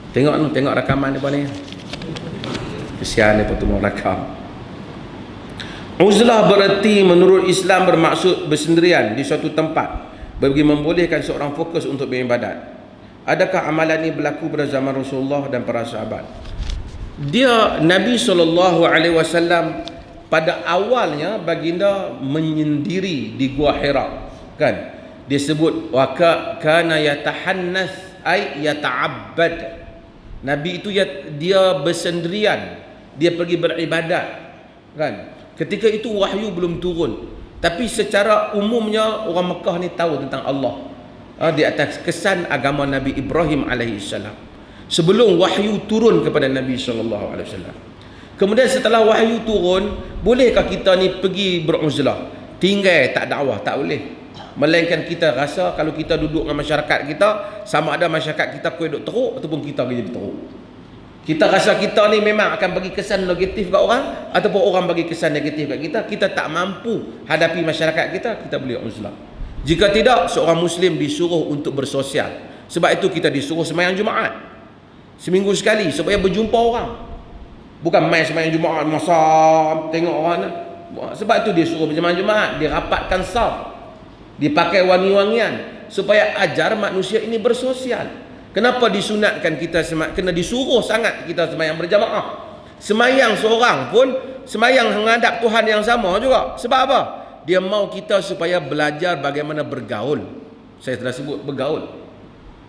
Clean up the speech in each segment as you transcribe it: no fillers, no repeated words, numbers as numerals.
Tengok rakaman depan ni. Kesian dia tengok rakam. Uzlah bererti menurut Islam bermaksud bersendirian di suatu tempat bagi membolehkan seorang fokus untuk beribadat. Adakah amalan ini berlaku pada zaman Rasulullah dan para sahabat? Nabi SAW pada awalnya baginda menyendiri di Gua Hira, kan? Dia sebut wa kana yatahannas ay yata'abbad. Nabi itu dia bersendirian, dia pergi beribadat, kan? Ketika itu wahyu belum turun, tapi secara umumnya orang Mekah ni tahu tentang Allah di atas kesan agama Nabi Ibrahim alaihissalam sebelum wahyu turun kepada Nabi sallallahu alaihi wasallam. Kemudian setelah wahyu turun, bolehkah kita ni pergi beruzlah, tinggal tak dakwah? Tak boleh. Melainkan kita rasa kalau kita duduk dengan masyarakat kita, sama ada masyarakat kita duduk teruk ataupun kita jadi teruk. Kita rasa kita ni memang akan bagi kesan negatif kat orang, ataupun orang bagi kesan negatif kat kita, kita tak mampu hadapi masyarakat kita, kita boleh uzlah. Jika tidak, seorang Muslim disuruh untuk bersosial. Sebab itu kita disuruh sembahyang Jumaat seminggu sekali supaya berjumpa orang. Bukan main sembahyang Jumaat masa tengok orang. Sebab itu dia suruh berjemaah Jumaat, dia rapatkan saf, dipakai wangi-wangian supaya ajar manusia ini bersosial. Kenapa disunatkan kita kena disuruh sangat kita sembahyang berjamaah? Sembahyang seorang pun sembahyang menghadap Tuhan yang sama juga. Sebab apa? Dia mau kita supaya belajar bagaimana bergaul. Saya telah sebut bergaul.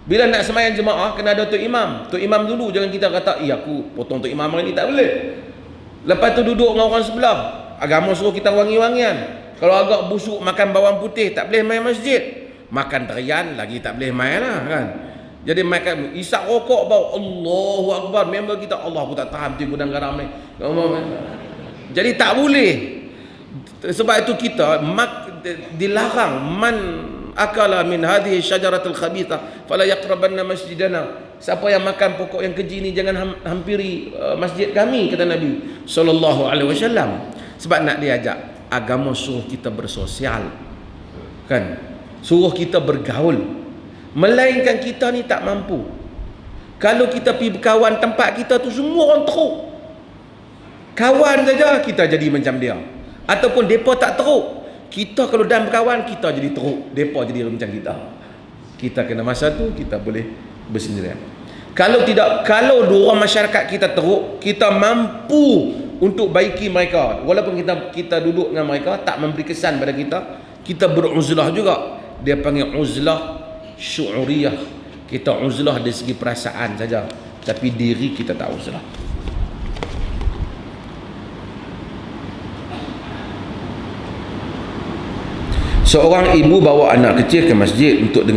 Bila nak sembahyang jemaah kena ada tok imam. Tok imam dulu, jangan kita kata, aku potong tok imam hari ni, tak boleh. Lepas tu duduk dengan orang sebelah. Agama suruh kita wangi-wangian. Kalau agak busuk makan bawang putih, tak boleh main masjid. Makan terian lagi tak boleh main lah, kan. Jadi makan isap rokok bau Allahu Akbar, member kita Allah aku tak tahan tu gudang garam ni. Jadi tak boleh. Sebab itu kita dilarang man akala min hadhihi syajaratul khabithah fala yaqrabanna masjidana. Siapa yang makan pokok yang keji ni jangan hampiri masjid kami, kata Nabi sallallahu alaihi wasallam. Sebab nak diajak agama suruh kita bersosial, kan? Suruh kita bergaul. Melainkan kita ni tak mampu. Kalau kita pergi berkawan tempat kita tu semua orang teruk, kawan saja kita jadi macam dia. Ataupun depa tak teruk, kita kalau dalam berkawan kita jadi teruk, depa jadi macam kita. Kita kena masa tu kita boleh bersendirian. Kalau tidak, kalau dua orang masyarakat kita teruk, kita mampu untuk baiki mereka. Walaupun kita duduk dengan mereka tak memberi kesan pada kita, kita beruzlah juga. Dia panggil uzlah syu'uriyah. Kita uzlah dari segi perasaan saja, tapi diri kita tak uzlah. Seorang ibu bawa anak kecil ke masjid untuk